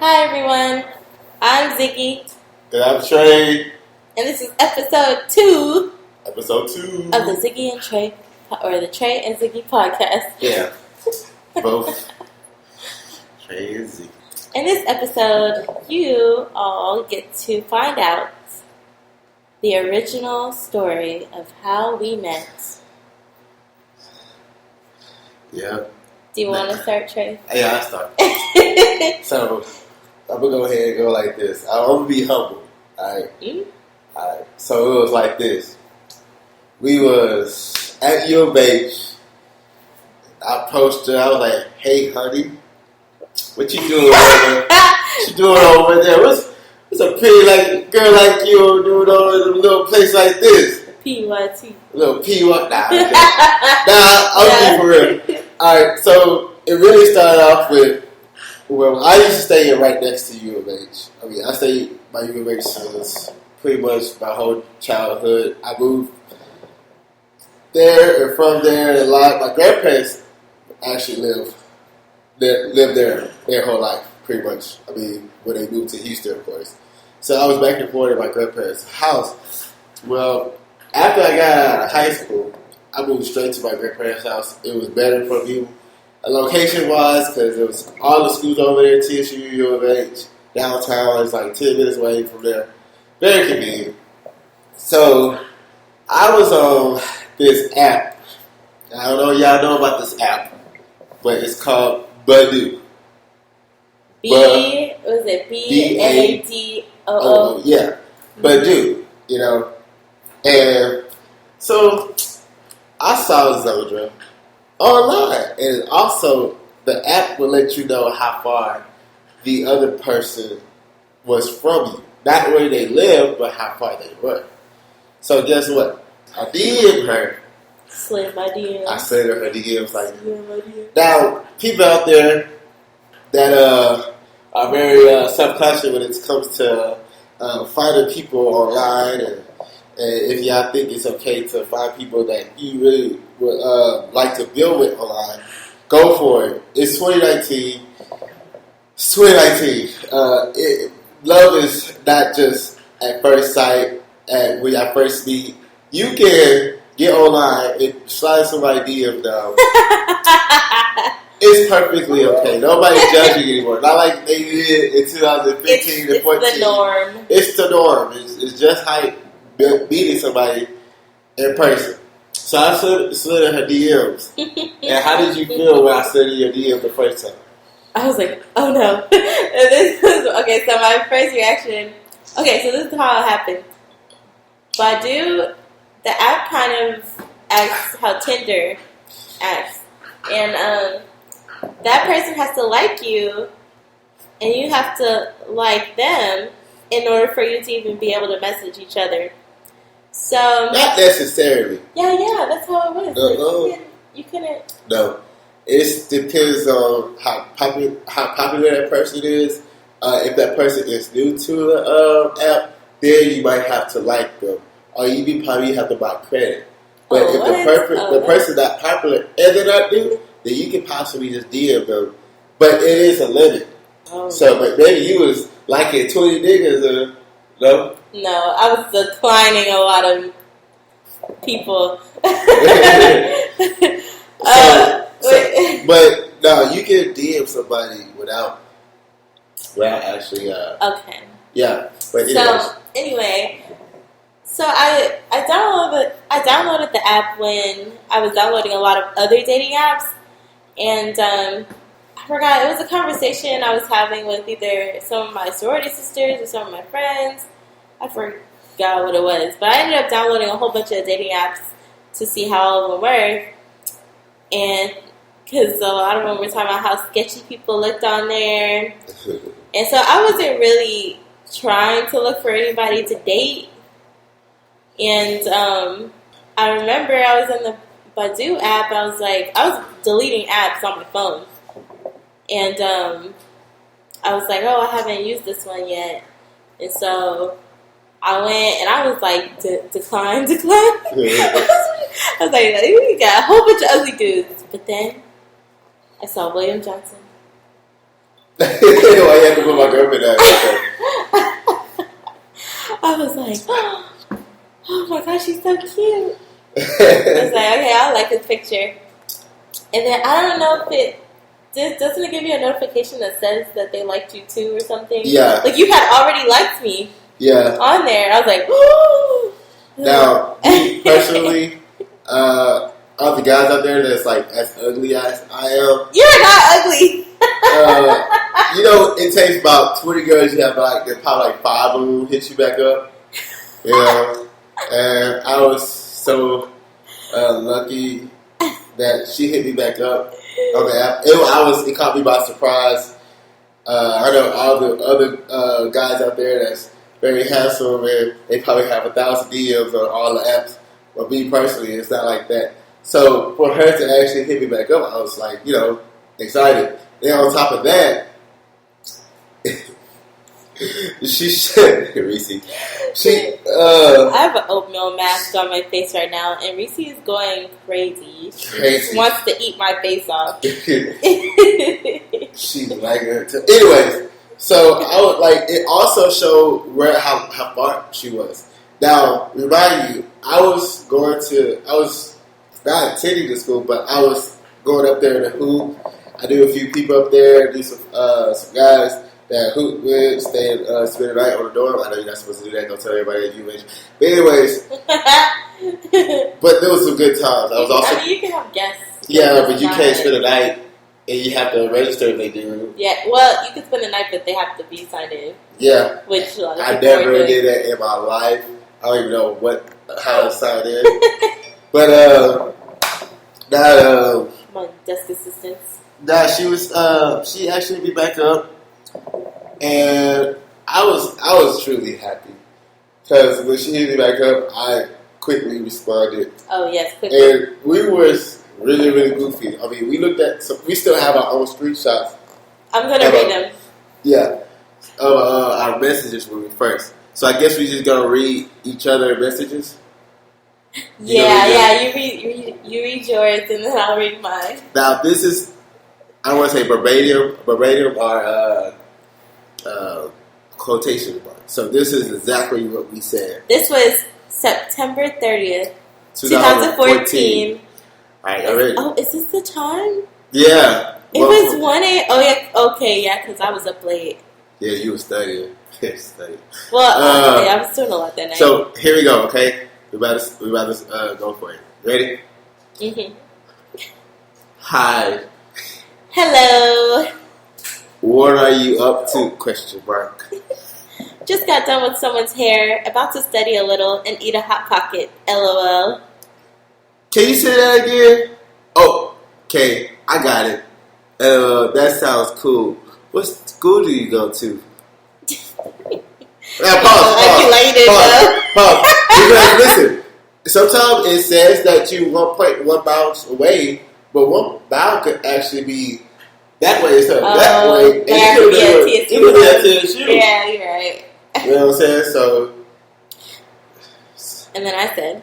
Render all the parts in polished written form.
Hi everyone, I'm Ziggie. And I'm Trey. And this is episode 2. Episode 2. Of the Ziggie and Trey, or the Trey and Ziggie podcast. Yeah. Both. Trey and Ziggie. In this episode, you all get to find out the original story of how we met. Yeah. Do you want to start, Trey? Yeah, I'll start. So, I'm going to go ahead and go like this. I'm going to be humble. Alright? Alright. So, it was like this. We was at U of H. I approached her. I was like, hey, honey. What you doing over there? What you doing over there? What's a pretty girl like you doing over in a little place like this? PYT. Little PYT. Nah, I'll be for real. Alright, so it really started off with, well, I used to stay right next to U of H. I mean, I stayed by U of H since pretty much my whole childhood. I moved there and from there a lot. My grandparents actually lived there their whole life, pretty much. I mean, when they moved to Houston, of course. So I was back and forth at my grandparents' house. Well, after I got out of high school, I moved straight to my grandparents' house. It was better for me, location-wise, because it was all the schools over there, TSU, U of H, downtown. It's like 10 minutes away from there. Very convenient. So I was on this app. I don't know if y'all know about this app, but it's called Badoo. Was it B-A-D-O-O? Yeah, Badoo, you know. And so I saw Zodra online, and also the app will let you know how far the other person was from you. Not where they live, but how far they were. So guess what? I DM'd her. Slid my DMs. I slid her DMs like now, people out there that are very self-conscious when it comes to finding people online, and if y'all think it's okay to find people that you really would like to build with online, go for it. It's 2019. It's 2019. Love is not just at first sight and when y'all first meet. You can get online and slide somebody DM down. It's perfectly okay. Nobody's judging anymore. Not like they did in 2015 and 14. It's the norm. It's the norm. It's just how meeting somebody in person. So I slid in her DMs. And how did you feel when I slid in your DM the first time? I was like, oh no. Okay, so my first reaction. Okay, so this is how it happened. Badoo, the app kind of acts how Tinder acts. And that person has to like you, and you have to like them in order for you to even be able to message each other. So not necessarily. Yeah, that's how it was. No. You couldn't. No, it depends on how popular that person is. If that person is new to the app, then you might have to like them, or you probably have to buy credit. But if the person not popular and they're not new, then you can possibly just DM them. But it is a limit. Oh. So, but maybe you was liking 20 niggas, no? No, I was declining a lot of people. But no, you can DM somebody without actually. Okay. Yeah, but anyway, so I downloaded the app when I was downloading a lot of other dating apps, and I forgot, it was a conversation I was having with either some of my sorority sisters or some of my friends. I forgot what it was, but I ended up downloading a whole bunch of dating apps to see how all of them were, and because a lot of them were talking about how sketchy people looked on there, and so I wasn't really trying to look for anybody to date, and I remember I was in the Badoo app. I was deleting apps on my phone, and I was like, oh, I haven't used this one yet, and so I went and I was like, decline. I was like, you got a whole bunch of ugly dudes, but then I saw William Johnson. Why you had to put my girlfriend out. I was like, oh my gosh, she's so cute. I was like, okay, I like this picture. And then I don't know if doesn't it give you a notification that says that they liked you too or something? Yeah. Like you had already liked me. Yeah. On there. I was like, oh. Now, me personally, all the guys out there that's like as ugly as I am. You're not ugly. It takes about 20 girls. You have there's probably like 5 of them hit you back up. And I was so lucky that she hit me back up on the app. It caught me by surprise. I know all the other guys out there that's very handsome and they probably have 1,000 DMs on all the apps. But me personally, it's not like that. So for her to actually hit me back up, I was like, excited. Then on top of that, Reese. I have an oatmeal mask on my face right now, and Reese is going crazy. She just wants to eat my face off. She's like her too. Anyways, so I would it also showed how far she was. Now, remind you, I was not attending the school, but I was going up there to hoop. I knew a few people up there, knew some guys that hoop with, spend the night on the dorm. I know you're not supposed to do that, don't tell everybody that you mentioned. But anyways, but there was some good times. You can have guests. Yeah, but you can't spend the night, and you have to register if they do. Yeah, well, you can spend the night, but they have to be signed in. Yeah. Which I never did that in my life. I don't even know how to sign in. But my desk assistants. She actually be back up, and I was truly happy because when she hit me back up, I quickly responded. Oh yes, quickly. And we were really, really goofy. I mean, we still have our own screenshots. I'm gonna read them. Yeah, our messages when we first. So I guess we just gonna read each other messages. You read yours and then I'll read mine. Now this is, I don't want to say verbatim or quotation marks. So this is exactly what we said. This was September 30th, 2014. All right, already. Oh, is this the time? Yeah. It was 1 a.m. Oh yeah, okay, yeah, because I was up late. Yeah, you were studying. Well, I was doing a lot that night. So here we go. Okay, we about to go for it. Ready? Mm-hmm. Hi. Hello. What are you up to? Question mark. Just got done with someone's hair. About to study a little and eat a Hot Pocket. LOL. Can you say that again? Oh, okay. I got it. That sounds cool. What school do you go to? Now, pause. Because listen, sometimes it says that you 1.1 miles away, but 1 mile could actually be that way instead of that way. And you could be at TSU. Yeah, you're right. You know what I'm saying? So, and then I said,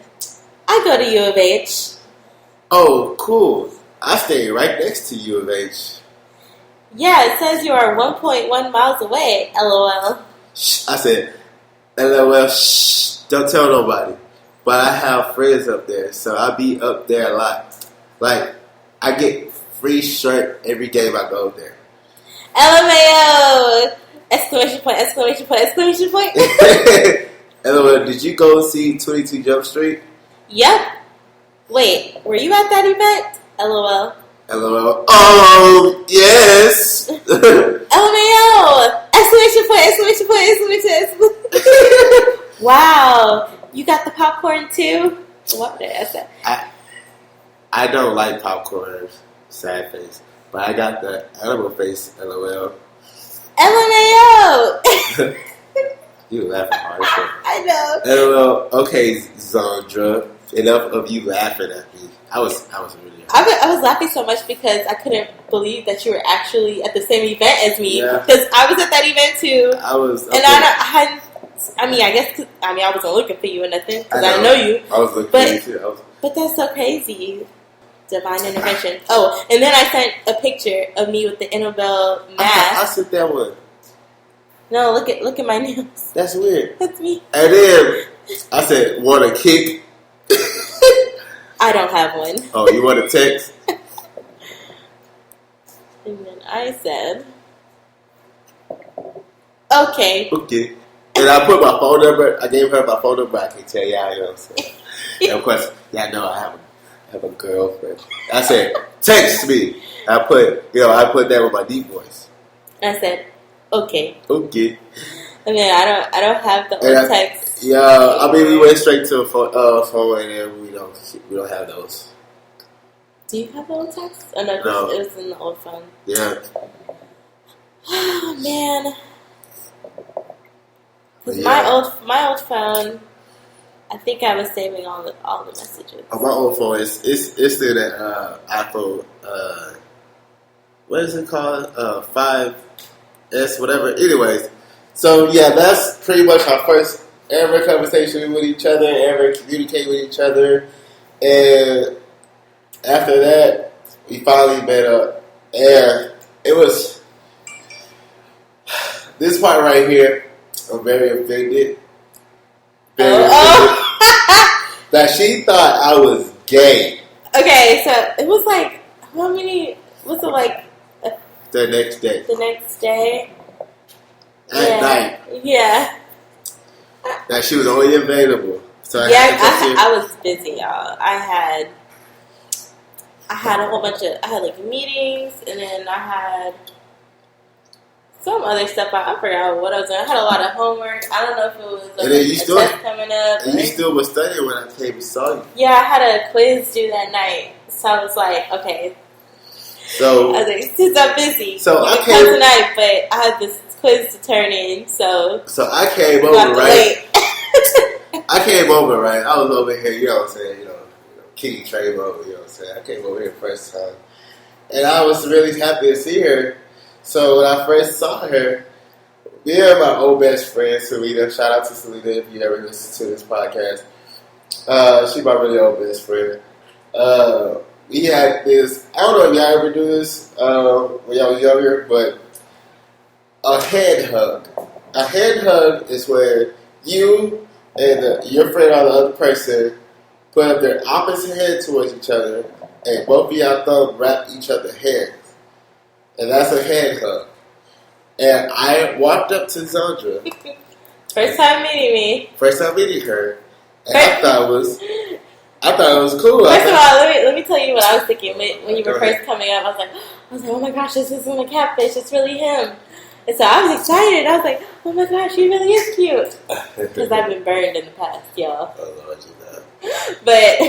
I go to U of H. Oh, cool. I stay right next to U of H. Yeah, it says you are 1.1 miles away. LOL. Shh, I said, LOL, shh, don't tell nobody. But I have friends up there, so I be up there a lot. Like, I get free shirt every game I go there. LMAO! Exclamation point, exclamation point, exclamation point. LOL, did you go see 22 Jump Street? Yep. Wait, were you at that event? LOL. LOL. Oh, yes. LMAO! Exclamation point, exclamation point, exclamation point, exclamation. Wow. You got the popcorn too? What did I say? I don't like popcorn, sad face. But I got the animal face, LOL. LMAO! You laughing hard as shit. I know. LOL. Okay, Zandra. Enough of you laughing at me. I was really happy. I was laughing so much because I couldn't believe that you were actually at the same event as me. Yeah. Because I was at that event too. I was. And I wasn't looking for you or nothing because I know you. I was looking for you too. But that's so crazy. Divine intervention. Oh, and then I sent a picture of me with the Annabelle mask. I sent that one. No, look at my nails. That's weird. That's me. And then I said, want a kick? I don't have one. Oh, you want a text? And then I said, okay. Okay. And I put my phone number. I gave her my phone number. I can tell y'all, you know what I'm saying? And of course, y'all know I have a girlfriend. I said, text me. I put that with my deep voice. I said, okay. Okay. And then I don't have the old text. Yeah, I mean, we went straight to a phone, and then we don't have those. Do you have the old text? Oh, no, it was in the old phone. Yeah. Oh, man. Yeah. My old phone, I think I was saving all the messages. On my old phone, it's still that iPhone. What is it called? 5S, whatever. Anyways, so yeah, that's pretty much our first ever conversation with each other, ever communicate with each other, and after that, we finally met up, and it was this part right here. I'm very offended. That she thought I was gay. Okay, so it was like, how many, was it like? The next day. The next day? At night. Yeah. That she was only available. So I was busy, y'all. I had a whole bunch of, I had like meetings, and then I had some other stuff. I forgot what I was doing. I had a lot of homework. I don't know if it was a test coming up. And you still was studying when I came and saw you. Yeah, I had a quiz due that night. So I was like, okay. So I was like, since I'm busy, so I can come tonight, but I had this quiz to turn in, so I came over, right? I came over, right? I was over here, you know what I'm saying, King Trey mode, you know what I'm saying. I came over here first time, and I was really happy to see her. So when I first saw her, me and my old best friend Selena, shout out to Selena if you ever listen to this podcast. She's my really old best friend. We had this, I don't know if y'all ever do this when y'all was younger, but a head hug. A head hug is where you and your friend or the other person put up their opposite hand towards each other, and both of y'all thumb wrap each other's hands. And that's a hand hug. And I walked up to Zandra. First time meeting her. And I thought it was cool. First of all, let me tell you what I was thinking when you were first coming up. I was like, oh my gosh, this isn't a catfish. It's really him. And so I was excited. I was like, oh my gosh, he really is cute. Because I've been burned in the past, y'all. Oh, Lord, you know. But,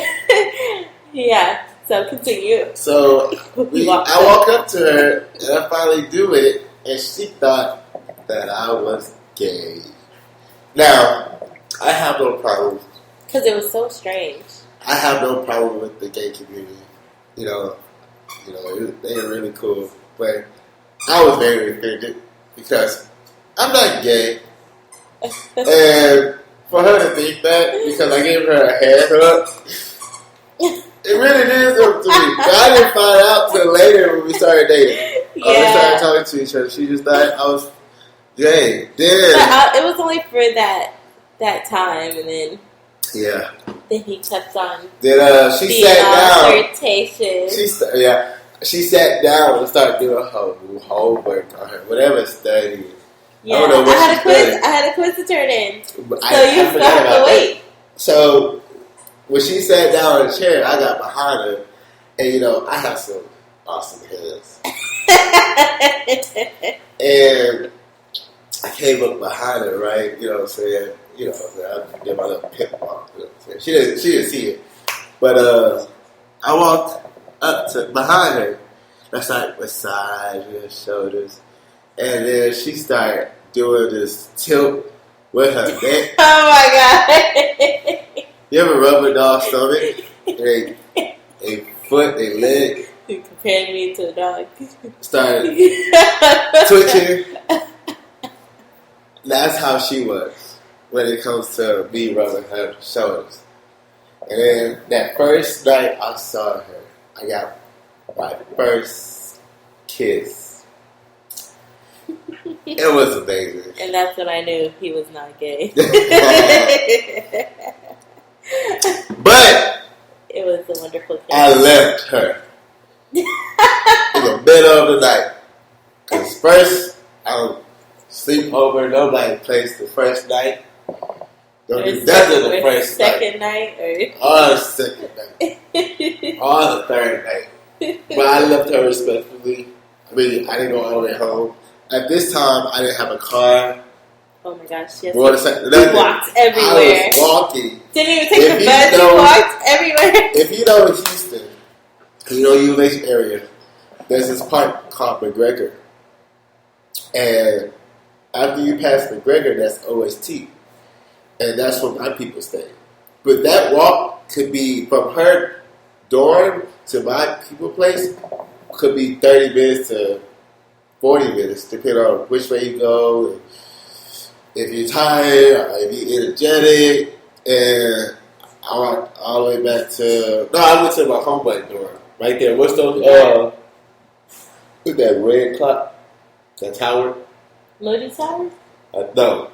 yeah. So continue. So I walk up to her, and I finally do it, and she thought that I was gay. Now, I have no problem. Because it was so strange. I have no problem with the gay community. They're really cool. But I was very offended because I'm not gay. And for her to think that, because I gave her a hand hug, it really did something to me. But I didn't find out till later when we started dating. Yeah. We started talking to each other. She just thought I was gay. Then it was only for that time, and then then he kept on. Then she sat down. Flirtatious. She sat down and started doing her homework on her whatever study. Yeah, I don't know what I had a quiz to turn in, so you still have to wait. So when she sat down in the chair, I got behind her, and I have some awesome hands. And I came up behind her, right? You know what I'm saying? I did my little pimp walk. You know what I'm saying? She didn't see it, but I walked up to behind her. I started massaging her shoulders, and then she started doing this tilt with her neck. Oh my god! You ever rub a dog's stomach? A foot, a leg. You compared me to a dog. Started twitching. That's how she was when it comes to me rubbing her shoulders. And then that first night I saw her, I got my first kiss. It was amazing. And that's when I knew he was not gay. But it was a wonderful thing. I left her in the middle of the night. Because first, I don't sleep over nobody's place the first night. Don't do nothing the first second night. Or the second night. Or the third night. But I left her respectfully. I mean, I didn't go all the way home. At this time, I didn't have a car. Oh my gosh, yes. You walked everywhere. I was walking. Didn't even take the bus, you walked everywhere. If you know Houston, you know UH area, there's this park called McGregor. And after you pass McGregor, that's OST. And that's where my people stay. But that walk could be from her dorm to my people place, could be 30 minutes to 40 minutes, depending on which way you go. And if you're tired, or if you're energetic. And I walked all the way back to... No, I went to my homeboy dorm. Right there. What's those... what's that red clock? That tower? Moody Tower? No.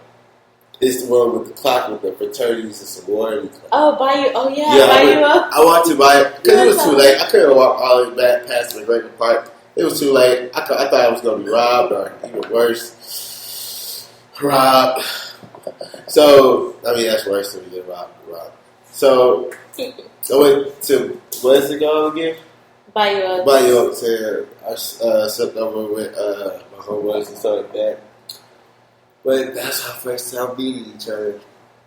It's the one with the clock with the fraternities and sororities. Oh, Bayou. Oh, yeah. Bayou. I walked to Bayou because it was too late. I couldn't walk all the way back past McGregor Park. It was too late. I thought I was going to be robbed or even worse. Robbed. So, I mean, that's worse than getting robbed. So, I went to, where's it called again? Bayou Oaks. Bayou Oaks. And I slept over with my homeboys and stuff like that. But that's our first time meeting each other.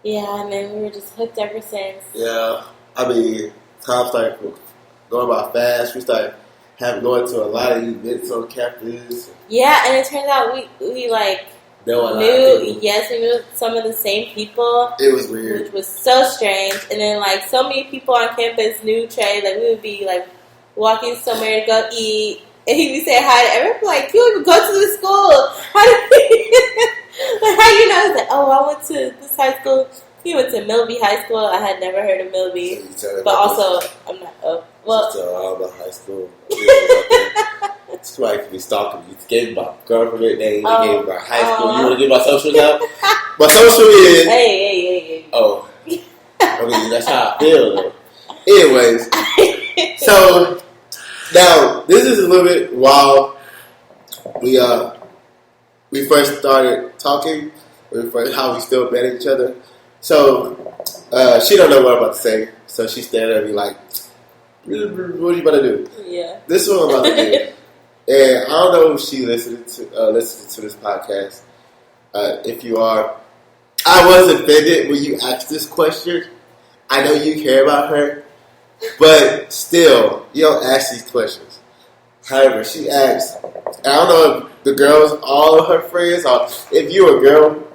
Yeah, and then we were just hooked ever since. Yeah. I mean, time started going by fast. We started going to a lot of events on campus. Yeah, and it turns out we like knew some of the same people. It was weird. Which was so strange. And then like so many people on campus knew Trey. Like we would be like walking somewhere to go eat. And he would say hi to everyone. Like, you even go to the school. How you know? He's like, oh, I went to this high school. He went to Milby High School. I had never heard of Milby. But also, I'm not, well. All about high school. Somebody could be stalking you. Gave my government name. Gave my high school. You want to give my social now? My social is... Hey. Oh. I mean, that's how I feel, though. Anyways. So... Now, this is a little bit while we first started talking, how we still met each other. So, she don't know what I'm about to say, so she's standing at me like, what are you about to do? Yeah. This is what I'm about to do. And I don't know if she listening to this podcast. If you are, I was offended when you asked this question. I know you care about her. But still, you don't ask these questions. However, she asked, I don't know if the girls, all of her friends, or if you're a girl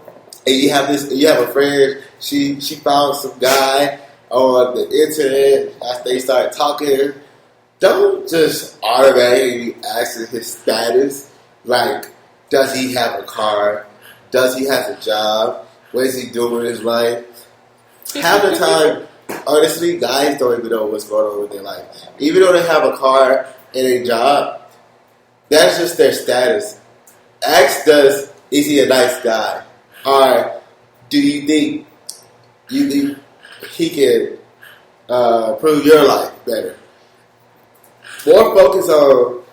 and you have a friend, she found some guy on the internet after they started talking. Don't just automatically ask his status. Like, does he have a car? Does he have a job? What is he doing in his life? Half the time, honestly, guys don't even know what's going on with their life. Even though they have a car and a job, that's just their status. Ask is he a nice guy? Or do you think he can improve your life better? More focus on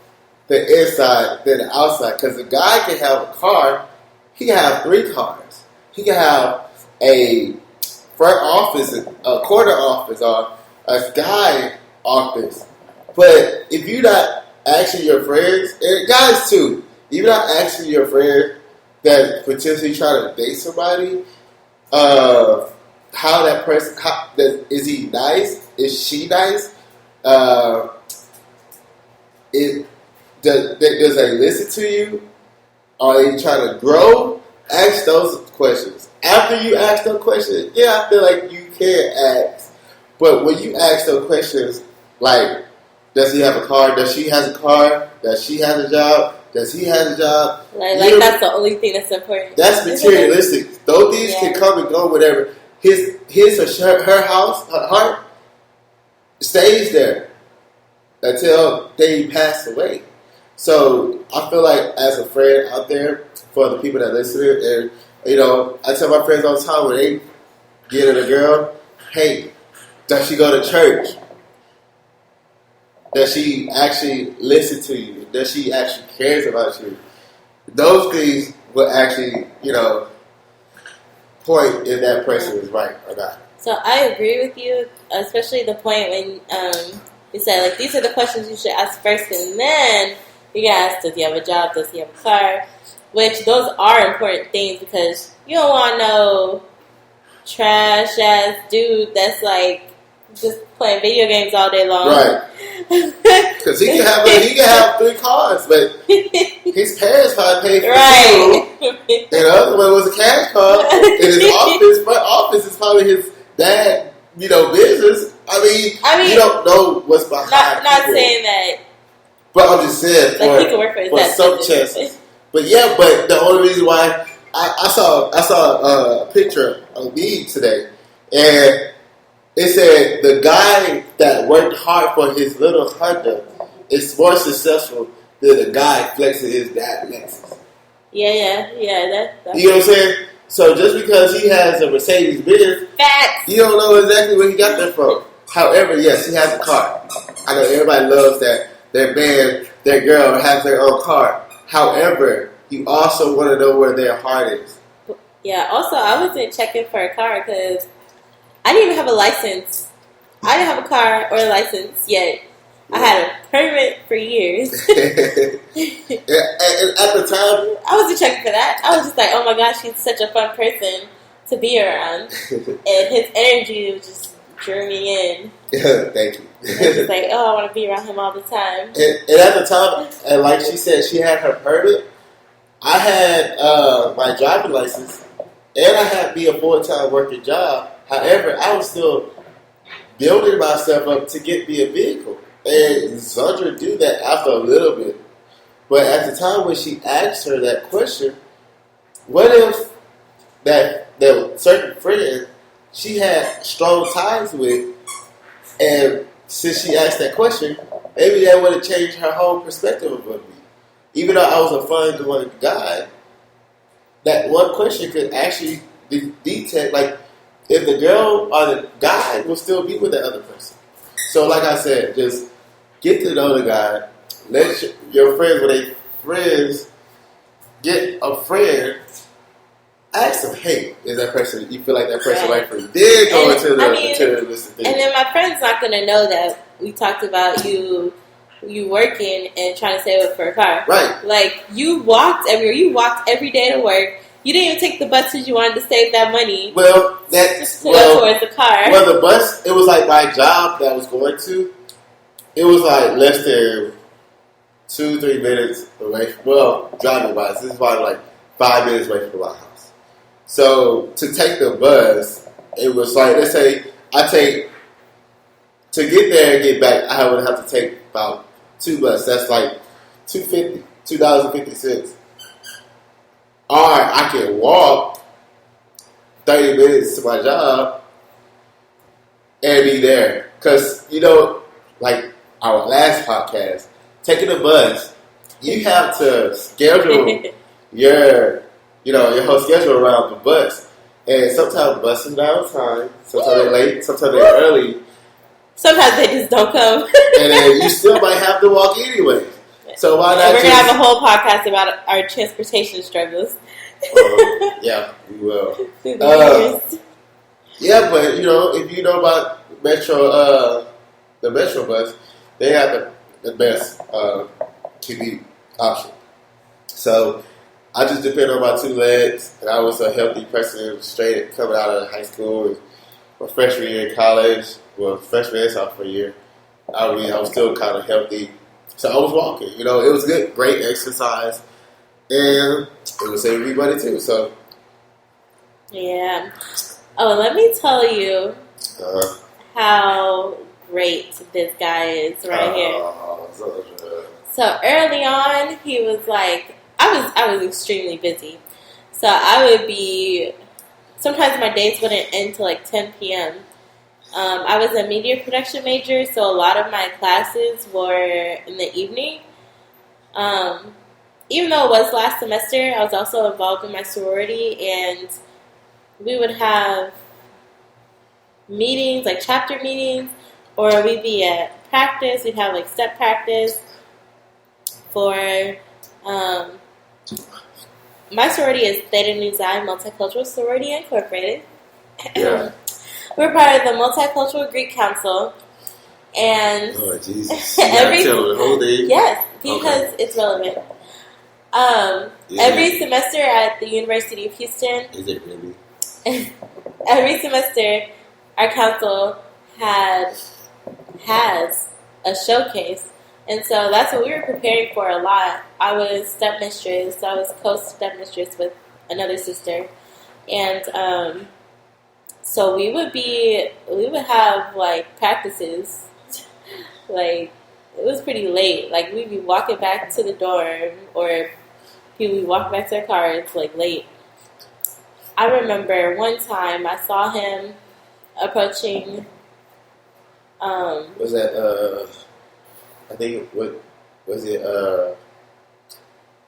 the inside than the outside. Because a guy can have a car, he can have 3 cars. He can have a front office, a corner office, or a sky office. But if you're not asking your friends, and guys too, if you're not asking your friend that potentially trying to date somebody, how that person, is he nice? Is she nice? Does they listen to you? Are they trying to grow? Ask those questions. After you ask those questions, yeah, I feel like you can ask. But when you ask those questions, like, does he have a car? Does she has a car? Does she has a job? Does he has a job? Like that's the only thing that's important. That's materialistic. Those things can come and go, whatever. His or her house, her heart, stays there until they pass away. So I feel like as a friend out there, for the people that listen. And, you know, I tell my friends all the time when they get at a girl, hey, does she go to church? Does she actually listen to you? Does she actually cares about you? Those things will actually, you know, point if that person is right or not. So I agree with you, especially the point when you said, like, these are the questions you should ask first, and then you can ask, does he have a job? Does he have a car? Which, those are important things, because you don't want no trash-ass dude that's, like, just playing video games all day long. Right. Because he can have 3 cars, but his parents probably paid for the funeral. And the other one was a cash car. And his front office is probably his dad, you know, business. I mean, you don't know what's behind. Not saying that. But I'm just saying, like, he can work for some chances. But yeah, but the only reason why I saw a picture of me today, and it said the guy that worked hard for his little Honda is more successful than the guy flexing his dad Lexus. Yeah. That's you know what I'm saying? So just because he has a Mercedes Benz, facts. You don't know exactly where he got that from. However, yes, he has a car. I know everybody loves that their man, their girl has their own car. However, you also want to know where their heart is. Yeah. Also, I wasn't checking for a car because I didn't even have a license. I didn't have a car or a license yet. I had a permit for years. and at the time, I wasn't checking for that. I was just like, oh my gosh, he's such a fun person to be around. And his energy just drew me in. Thank you. And it's just like, oh, I want to be around him all the time. And at the time, and like she said, she had her permit. I had my driving license, and I had me a full-time working job. However, I was still building myself up to get me a vehicle. And Sandra do that after a little bit. But at the time when she asked her that question, what if that certain friend she had strong ties with, and since she asked that question, maybe that would have changed her whole perspective of me. Even though I was a fun-loving guy, that one question could actually detect, like, if the girl or the guy will still be with the other person. So, like I said, just get to know the guy. Let your friends, when they friends get a friend, ask them, hey, is that person, you feel like that person right for you? Then go into the list of things. And then my friend's not going to know that we talked about you working and trying to save up for a car. Right. Like, you walked everywhere. You walked every day to work. You didn't even take the bus because you wanted to save that money. Well, just to go towards the car. Well, the bus, it was like my job that I was going to. It was like less than 2-3 minutes away. Driving wise, this is probably like 5 minutes away from my house. So to take the bus, it was like, let's say to get there and get back, I would have to take about 2 buses. That's like $2.50. Or I can walk 30 minutes to my job and be there. Because, you know, like our last podcast, taking a bus, you have to schedule your whole schedule around the bus. And sometimes buses are on time, sometimes they're late, sometimes they're early. Sometimes they just don't come. And then you still might have to walk anyway. So why not? We're going to have a whole podcast about our transportation struggles. Yeah, we will. Yeah, but you know, if you know about the Metro bus, they have the best TV option. So I just depend on my 2 legs, and I was a healthy person straight coming out of high school. My freshman year in college, freshman and sophomore year, I was still kind of healthy. So I was walking. You know, it was good, great exercise, and it was saving me money too. So yeah. Oh, let me tell you how great this guy is right here. So early on, he was like, I was extremely busy. So I would be, sometimes my days wouldn't end till like 10 p.m. I was a media production major, so a lot of my classes were in the evening. even though it was last semester, I was also involved in my sorority, and we would have meetings, like chapter meetings, or we'd be at practice. We'd have like step practice for my sorority is Theta Nu Xi Multicultural Sorority Incorporated. Yeah. We're part of the Multicultural Greek Council, and Oh Jesus! You gotta tell the whole day. Yes, because it's relevant. Every semester at the University of Houston. Is it really? Every semester, our council has a showcase, and so that's what we were preparing for a lot. I was stepmistress. I was co-stepmistress with another sister, and so we would have like practices. Like it was pretty late. Like we'd be walking back to the dorm, or people would walk back to their cars like late. I remember one time I saw him approaching. Was that I think what was it?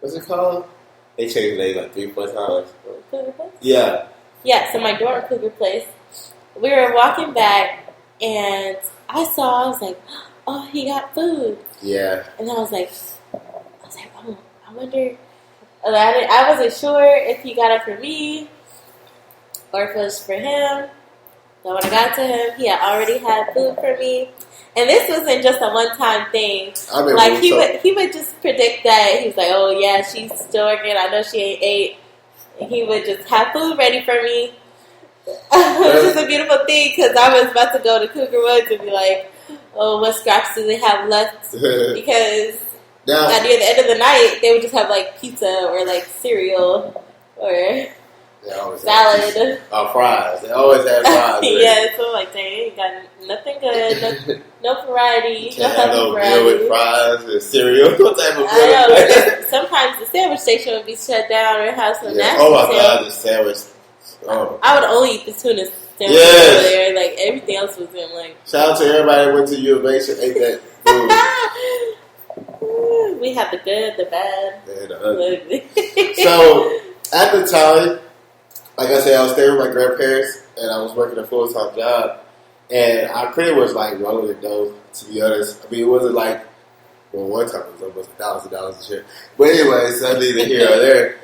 What's it called? They changed the name like 3-4 times. Cougar Place? Yeah. Yeah, so my dorm, Cougar Place. We were walking back, and I was like, oh, he got food. Yeah. And I was like, oh, I wonder. I wasn't sure if he got it for me or if it was for him. So when I got to him, he had already had food for me. And this wasn't just a one-time thing. Like he would just predict that. He was like, "Oh yeah, she's still working. I know she ain't ate." And he would just have food ready for me. Which is a beautiful thing because I was about to go to Cougar Woods and be like, "Oh, what scraps do they have left?" Because near the end of the night, they would just have like pizza or like cereal or salad. Fries. They always have fries. Yeah, so I'm like, dang, ain't got nothing good, no variety, Can't have no meal with fries and cereal. What type of I know. Sometimes the sandwich station would be shut down or have some nasty. Oh my God, the sandwich. Oh. I would only eat the tuna sandwich over there. Like everything else was in like. Shout out to everybody that went to U of H and ate that food. We have the good, the bad, and the ugly. So at the time, like I said, I was staying with my grandparents, and I was working a full-time job, and I pretty much like rolling the dough, to be honest. I mean, it wasn't like, well, one time it was almost $1,000 and shit. But anyway, so neither here or there.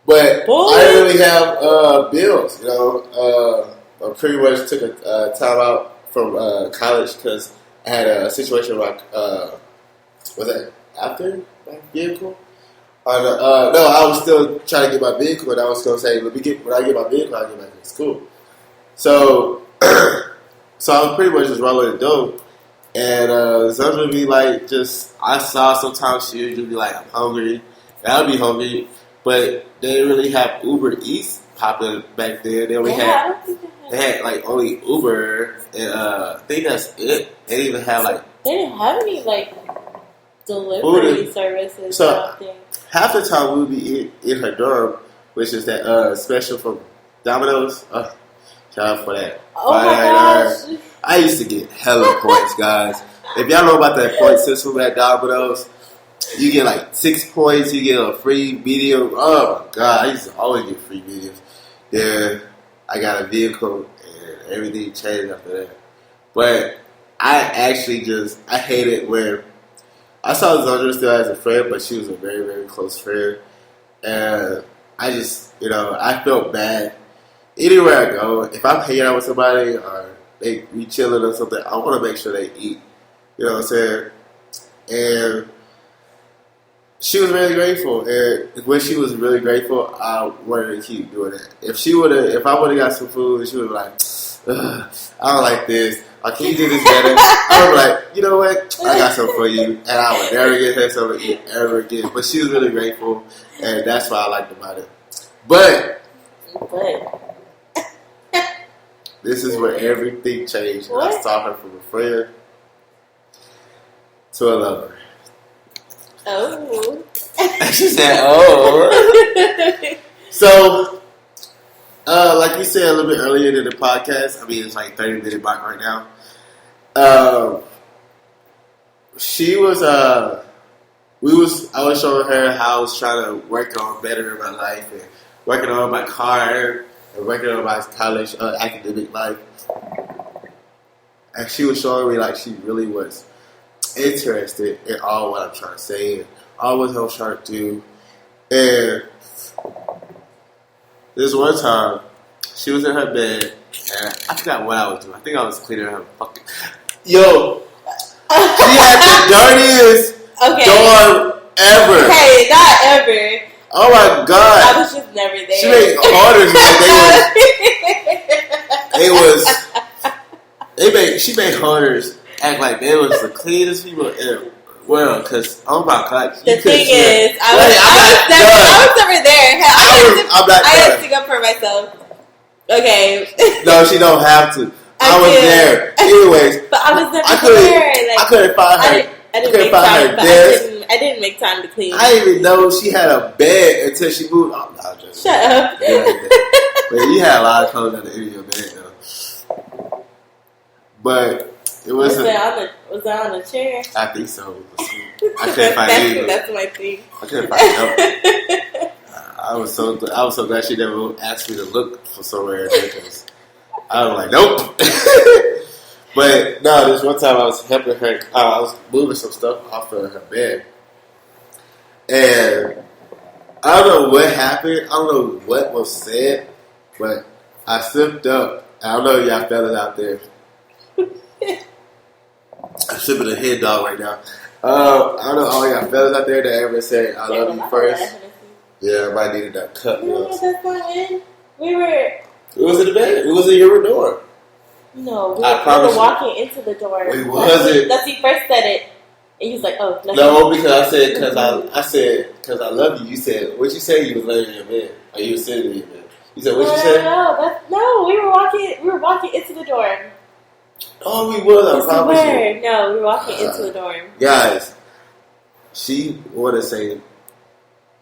But I didn't really have bills, you know. I pretty much took a time out from college because I had a situation like, was that after my vehicle? No, I was still trying to get my vehicle, and I was going to say, when I get my vehicle, I'll get back to school. So, so I was pretty much just rolling the dough, and some would be like, I saw sometimes she would be like, I'm hungry, and I would be hungry, but they didn't really have Uber Eats popping back then. They only had like only Uber, and I think that's it. They didn't even have like. They didn't have any like delivery services. So I don't think. Half the time we would be in her dorm, which is that special from Domino's. Shout out for that. Oh my gosh! I used to get hella points, guys. If y'all know about that point system at Domino's, you get like 6 points. You get a free medium. Oh my god! I used to always get free mediums. Then I got a vehicle, and everything changed after that. But I actually I hate it where. I saw Zandra still as a friend, but she was a very, very close friend. And I just, I felt bad. Anywhere I go, if I'm hanging out with somebody or we chilling or something, I want to make sure they eat. You know what I'm saying? And she was really grateful. And when she was really grateful, I wanted to keep doing it. If I would have got some food, and she would be like, I don't like this. Can you do this better? I was like, you know what? I got something for you. And I would never get her something to eat ever again. But she was really grateful. And that's what I liked about it. But this is where everything changed. I saw her from a friend to a lover. Oh. She said, oh. So, like you said a little bit earlier in the podcast, I mean, it's like 30-minute mark right now. She was I was showing her how I was trying to work on better in my life and working on my car and working on my college academic life. And she was showing me like she really was interested in all what I'm trying to say and all what I was trying to do. And this one time, she was in her bed and I forgot what I was doing. I think I was cleaning her fucking. Yo, she had the dirtiest dorm ever. Okay, not ever. Oh my god! I was just never there. She made orders like she made orders act like they was the cleanest people in the world. Cause oh my god, the thing is, I was never there. I had to stick up for myself. Okay. No, she don't have to. I was there. Anyways, but I was never there. Like, I couldn't find her. I couldn't find her desk. I didn't make time to clean. I didn't even know she had a bed until she moved. Oh, no, shut up. But you had a lot of clothes at the end of your bed, though. But it was. Was that on the chair? I think so. I couldn't find it. That's my thing. I couldn't find it. I was so glad she never asked me to look for somewhere because I was like, nope. But no, this one time I was helping her. I was moving some stuff off of her bed. And I don't know what happened. I don't know what was said, but I slipped up. I don't know if y'all fellas out there. I'm sipping a head dog right now. I don't know all y'all fellas out there that ever said I love you first. Yeah, everybody needed that cup. No, that's not it. It was in the bed. It was in your door. No, we were walking into the door. Wait, was it? That's he first said it. And he was like, oh, no, because I said, because I love you. You said, what you say? You was laying in your bed. Or you were sitting in your bed. You said, what you said? No, we were walking into the dorm. Oh, we were. I promise you. No, we were walking into the dorm. Guys, she want to say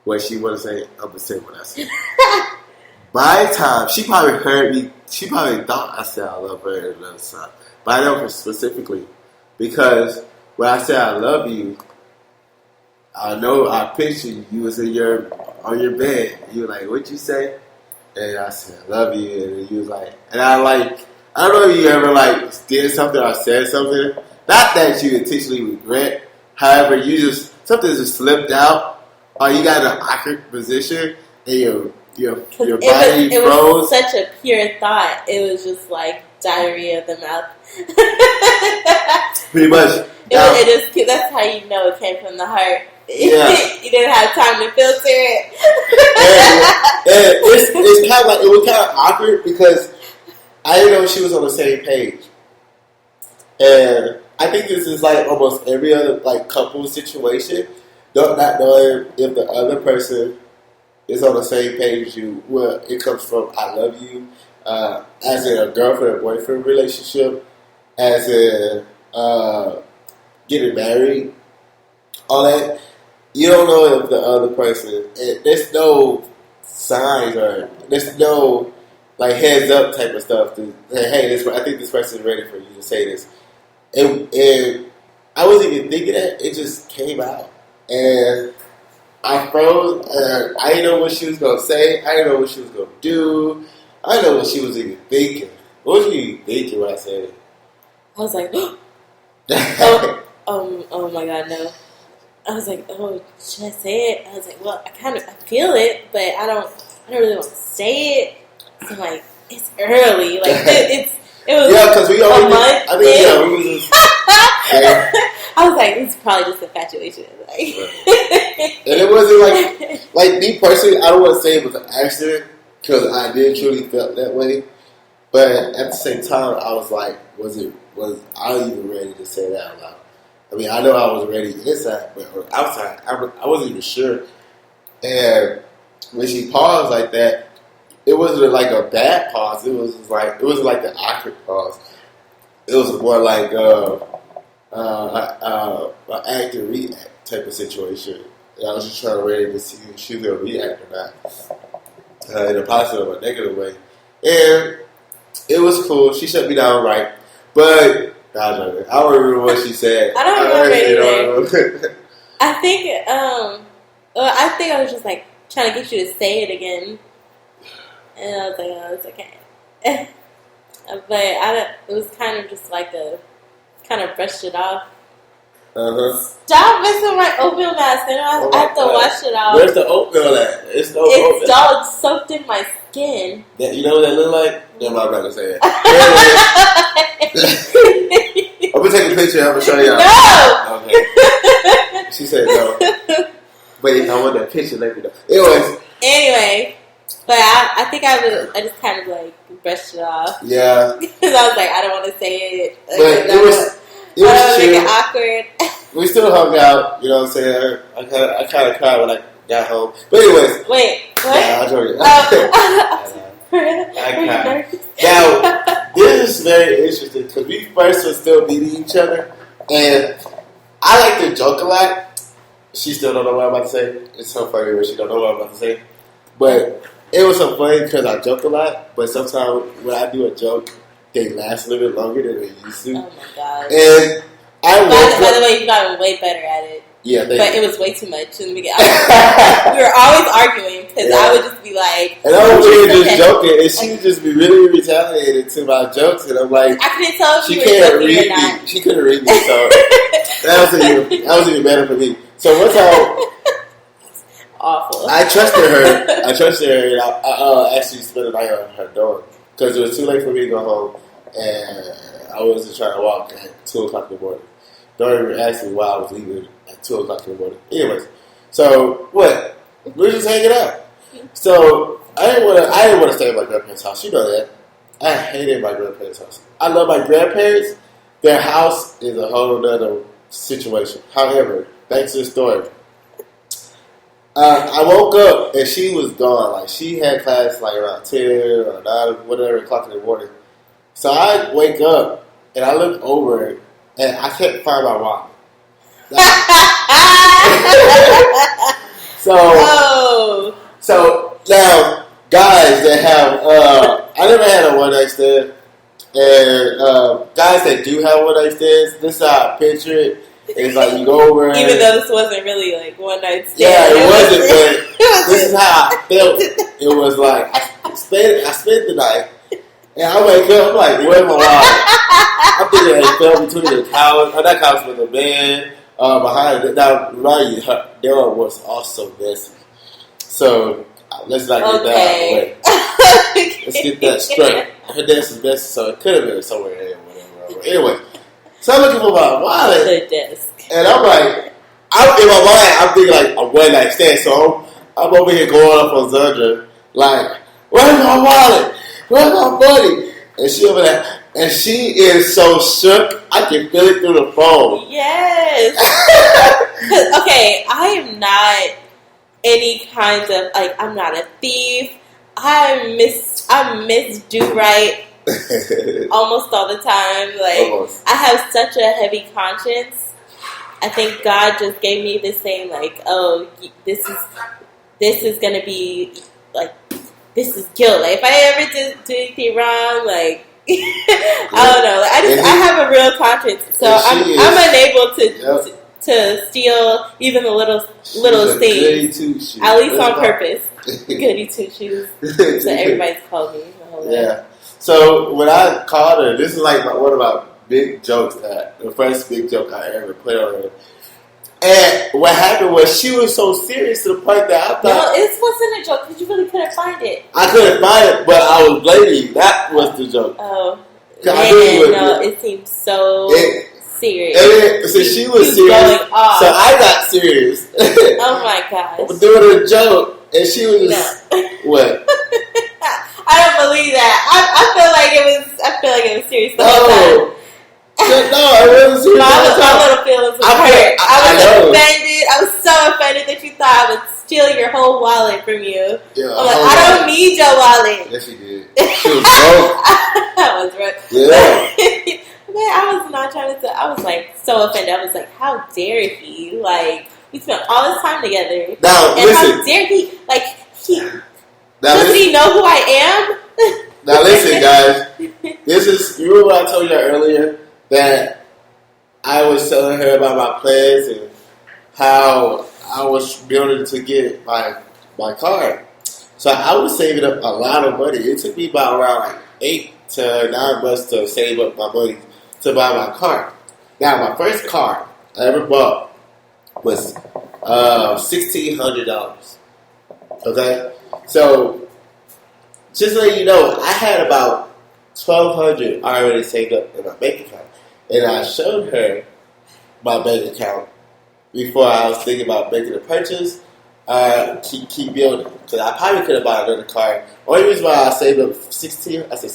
what she want to say. I'm going to say what I said. By the time, she probably heard me. She probably thought I said I love her another time. But I know her specifically. Because when I said I love you, I know I pictured you was on your bed. You were like, what'd you say? And I said, I love you. And you was like, and I don't know if you ever did something or said something. Not that you intentionally regret. However, something just slipped out. Or you got in an awkward position and your body froze. It was such a pure thought. It was just like diarrhea of the mouth. Pretty much. That's how you know it came from the heart. Yeah. You didn't have time to filter it. and it's kind of it was kind of awkward because I didn't know she was on the same page. And I think this is almost every other couple situation. Not knowing if the other person is on the same page as you. Well, it comes from I love you, as in a girlfriend or boyfriend relationship, as in getting married, all that. You don't know if the other person. There's no signs or there's no heads up type of stuff to say, hey, I think this person is ready for you to say this. And I wasn't even thinking that. It just came out. And I froze. I didn't know what she was going to say. I didn't know what she was going to do. I didn't know what she was even thinking. What was she even thinking when I said it? I was like, oh my god, no. I was like, oh, should I say it? I was like, well, I feel it, but I don't really want to say it. So I'm like, it's early. It was because we already, a month. I think, we was just, yeah. I was like, this is probably just infatuation. And it wasn't me personally, I don't want to say it was an accident because I did truly felt that way. But at the same time, I was like, was I even ready to say that out loud? I mean, I know I was ready inside, but outside, I wasn't even sure. And when she paused like that, it wasn't a bad pause. It was it wasn't an awkward pause. It was more an act and react type of situation. And I was just ready to see if she was going to react or not, in a positive or negative way. And it was cool. She shut me down right, but I don't remember what she said. I don't remember either. I think I think I was just like trying to get you to say it again, and I was like, oh, it's okay. But it was kind of just like kind of brushed it off. Stop messing my oatmeal mask. I have to wash it off. Where's the oatmeal at? It's all soaked in my skin. You know what that look like? No, I'm not gonna say it. I'm gonna take a picture. I'm gonna show y'all. No. Okay. She said no. Wait, I want that picture. Let me know. Anyway, but I think I just kind of like brushed it off. Yeah. Because I was like, I don't want to say it. But it was make it awkward. We still hung out. You know what I'm saying? I kind of cried when I got home. But anyways. Wait. What? Yeah, I'll show you. I cried. Now, this is very interesting because we first were still meeting each other, and I like to joke a lot. She still don't know what I'm about to say. It's so funny when she don't know what I'm about to say. But it was so funny because I joke a lot, but sometimes when I do a joke, they last a little bit longer than they used to. Oh my god! And by the way, you got way better at it. Yeah, but it was way too much in the beginning. We were always arguing because I would just be like, and I was really just joking, and she would just be really retaliated to my jokes, and I'm like, I couldn't tell if she you were can't joking read or not. me. She couldn't read me, so that was even better for me. So one time, awful. I trusted her. And I actually spent the night on her dorm because it was too late for me to go home, and I wasn't trying to walk at 2:00 in the morning. Don't even ask me why I was leaving at 2:00 in the morning. Anyways, so what? We were just hanging out. So I didn't want to stay at my grandparents' house. You know that. I hated my grandparents' house. I love my grandparents. Their house is a whole other situation. However, back to the story. I woke up and she was gone. Like she had class like around 10 or 9, whatever o'clock in the morning. So I wake up and I look over and I can't find my wallet. So now, guys that have, I never had a one night stand, and guys that do have one night stands, this is how I picture it. It's like you go over, even though this wasn't really like one night stand. Yeah, it wasn't. But this is how I felt. It was like I spent the night. And I wake up, I'm like, where's my wallet? I'm thinking it fell between the couch, not couch, but the bed behind it. Now, remind you, her door was also messy. So, let's not get that out of the way. Let's get that straight. Her desk is messy, so it could have been somewhere there, whatever. Anyway, so I'm looking for my wallet. The desk. And I'm like, in my mind, I'm thinking like a one night stand. So, I'm over here going up on Zundra, like, where's my wallet? Where's my buddy? And she over there, and she is so shook. I can feel it through the phone. Yes. Okay, I am not any kind of like. I'm not a thief. I miss do right almost all the time. Like almost. I have such a heavy conscience. I think God just gave me the same like, oh, this is gonna be like. This is guilt. Like, if I ever do anything wrong, like, I don't know. Like, I have a real conscience, so I'm unable to steal even the littlest things. At least on purpose. Goody two shoes. So everybody's called me the whole day. So when I called her, this is like one of my big jokes, the first big joke I ever put on her. And what happened was she was so serious to the point that I thought... No, it wasn't a joke because you really couldn't find it. I couldn't find it, but I was blaming you. That was the joke. Oh. Man, it seemed so serious. And so she was serious. Going off. So I got serious. Oh my gosh. Doing a joke. And she was just... What? I don't believe that. I feel like it was serious the whole time. No, it wasn't serious. My little feelings were hurt. I was offended. I was so offended that you thought I would steal your whole wallet from you. Yeah, I'm like, I don't need your wallet. Yes, you did. She was broke. I was broke. Yeah. Man, I was not trying to say. I was like so offended. I was like, how dare he? Like, we spent all this time together. Now, and listen. how dare he? Like, doesn't he know who I am? Now, listen, guys. This is, you remember what I told you earlier? That I was telling her about my plans, and how I was building to get my car. So I was saving up a lot of money. It took me about around like 8 to 9 months to save up my money to buy my car. Now, my first car I ever bought was $1,600. Okay? So, just to let you know, I had about $1,200 already saved up in my bank account. And I showed her my bank account before I was thinking about making a purchase. Keep building. Because I probably could have bought another car. Only reason why I saved up $1,600. I saved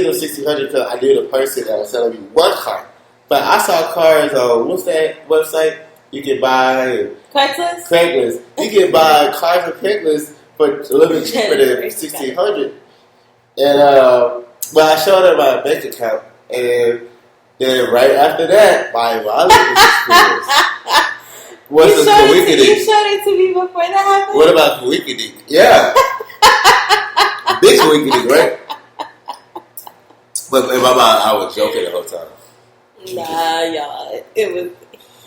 up $1,600 because I knew the person that was selling me one car. But I saw cars on what's that website you can buy? Craigslist. You can buy cars on Craigslist for a little bit cheaper than $1,600. And but I showed her my bank account, and then right after that, my wallet was you showed it to me before that happened? What about Weekending? Yeah. Big Weekending, right? But in my mind, I was joking the whole time. Nah, y'all. He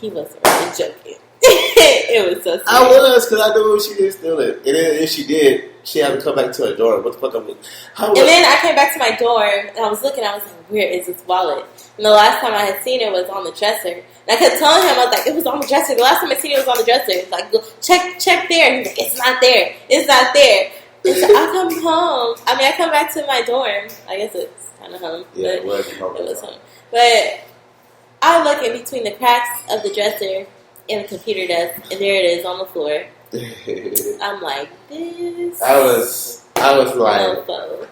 wasn't really joking. It was so serious. I was, because I knew she didn't steal it. And then if she did, she had to come back to her dorm. What the fuck I'm doing? And then I came back to my dorm, and I was looking, I was like, where is this wallet? And the last time I had seen it was on the dresser. And I kept telling him, I was like, it was on the dresser. The last time I seen it was on the dresser. It's like, go, check there. He's like, it's not there. It's not there. And so I come home. I mean, I come back to my dorm. I guess it's kind of home. Yeah, it was home. But I look in between the cracks of the dresser and the computer desk, and there it is on the floor. I'm like, this. I was like, no.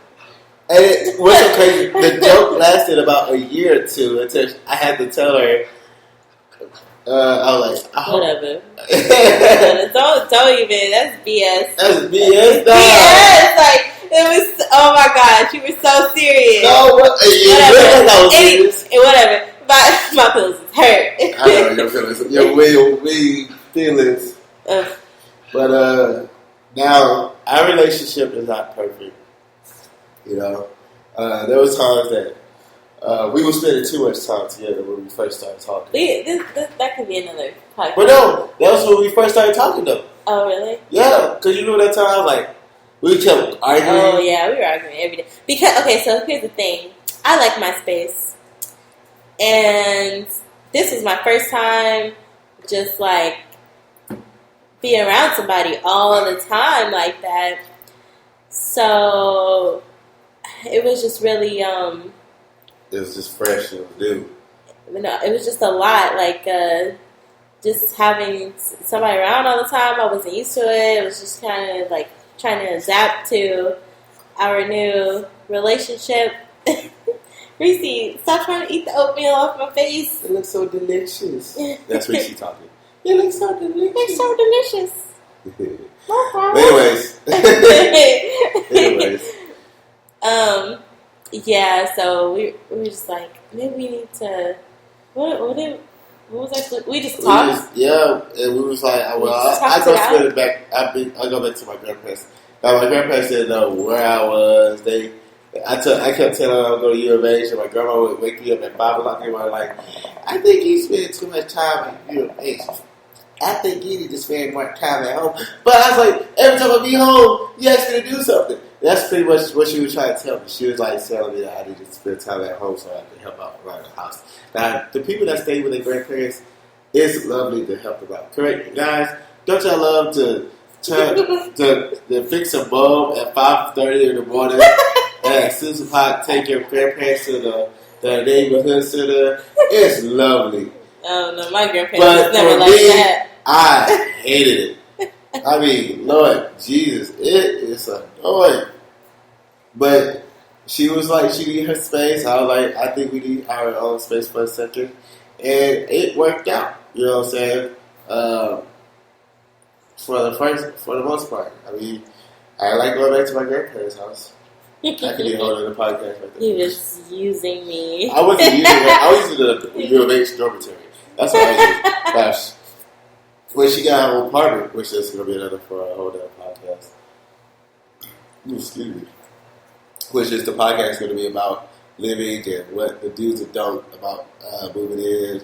And it was so crazy. The joke lasted about a year or two until I had to tell her. I was like, whatever. don't even. That's BS. That's BS. No. BS. Like it was. Oh my god, you were so serious. No, whatever. My feelings is hurt. I know your feelings. Your weak feelings. But now our relationship is not perfect. You know, there was times that we were spending too much time together when we first started talking. That could be another podcast. But no, that was when we first started talking though. Oh really? Yeah, because you know that time I was like, we kept arguing. Oh yeah, we were arguing every day. Because okay, so here's the thing. I like my space. And this was my first time just like being around somebody all the time like that. So it was just really it was just fresh and new. No, it was just a lot. Like just having somebody around all the time, I wasn't used to it. It was just kind of like trying to adapt to our new relationship. Reese, stop trying to eat the oatmeal off my face. It looks so delicious. That's what she's talking. It looks so delicious. It's so delicious. No problem. Anyways. Yeah, so we were just like, maybe we need to, what was actually, we just talked. And we was like, I go back to my grandparents. Now, my grandparents didn't know where I was. I kept telling them I would go to U of H, and my grandma would wake me up at 5 o'clock and was like, I think you spend too much time at U of H. I think you need to spend more time at home. But I was like, every time I be home, you ask me to do something. That's pretty much what she was trying to tell me. She was like telling me that I need to spend time at home so I can help out around the house. Now, the people that stay with their grandparents, it's lovely to help them out. Correct, guys? Don't y'all love to fix a bulb at 5:30 in the morning? At Susan Park, take your grandparents to the neighborhood center. It's lovely. Oh no, my grandparents never like that. I hated it. I mean, Lord Jesus, it is annoying. But she was like, she needed her space. I was like, I think we need our own space for a second. And it worked out. You know what I'm saying? For the most part. I mean, I like going back to my grandparents' house. I could be holding the podcast right there. He was using me. I wasn't using it. I was using the U of H dormitory. That's what I used. Gosh. When she got her own apartment, which is going to be another for a whole other podcast. Excuse me. Which is the podcast going to be about living and what the do's and don'ts about moving in,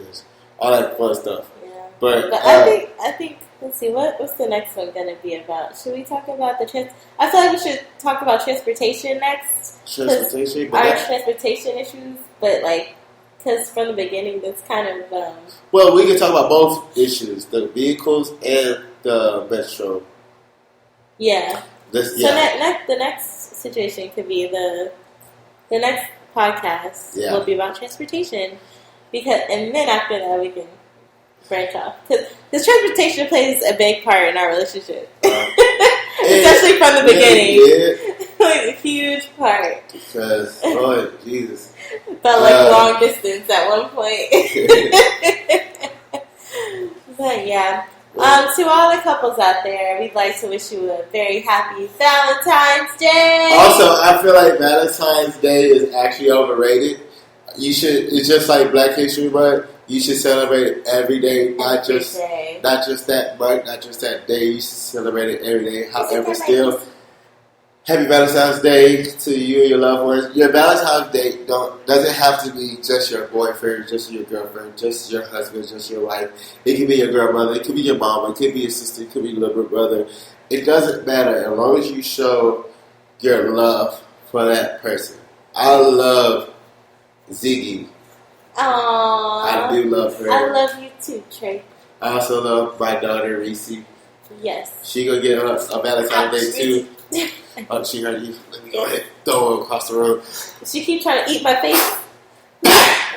all that fun stuff. Yeah. But I think. Let's see. What's the next one gonna be about? Should we talk about I feel like we should talk about transportation next. Transportation. Our transportation issues, but like, because from the beginning, that's kind of. Well, we can talk about both issues: the vehicles and the metro. Yeah. So the next situation could be the next podcast will be about transportation, and then after that we can branch off because transportation plays a big part in our relationship, especially from the beginning. Like a huge part. Because Lord Jesus, felt like long distance at one point. But yeah. To all the couples out there, we'd like to wish you a very happy Valentine's Day. Also, I feel like Valentine's Day is actually overrated. You should. It's just like Black History Month. You should celebrate it every day, not just that month, not just that day. You should celebrate it every day. However, still, happy Valentine's Day to you and your loved ones. Your Valentine's Day doesn't have to be just your boyfriend, just your girlfriend, just your husband, just your wife. It could be your grandmother, it could be your mama, it could be your sister, it could be your little brother. It doesn't matter as long as you show your love for that person. I love Ziggie. Aww. I do love her. I love you too, Trey. I also love my daughter, Reese. Yes. She gonna get a Valentine's Day too. Oh, she heard you. Let me go ahead. Throw her across the room. She keep trying to eat my face.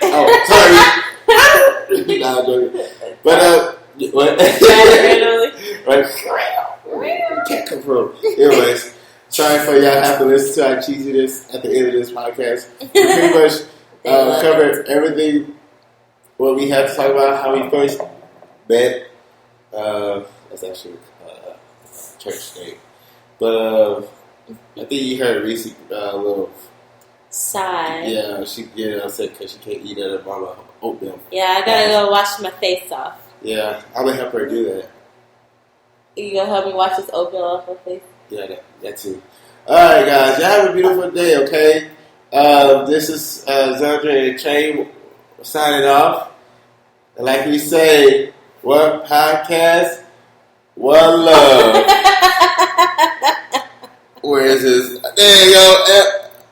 Oh, sorry. Nah, I'm joking. But what? Can't come from. Anyways, sorry for y'all have to listen to our cheesiness at the end of this podcast. We pretty much covered everything. What we had to talk about, how we first met. That's actually a church name. But I think you heard Reese a little sigh. Yeah, she get upset because she can't eat her mama oatmeal. Yeah, I gotta go wash my face off. Yeah, I'm gonna help her do that. You gonna help me wash this oatmeal off my face? Yeah, that too. All right, guys, y'all have a beautiful day. Okay, this is Zandra and Trey signing off. And like we say, one podcast, one love. Where is this? There you go.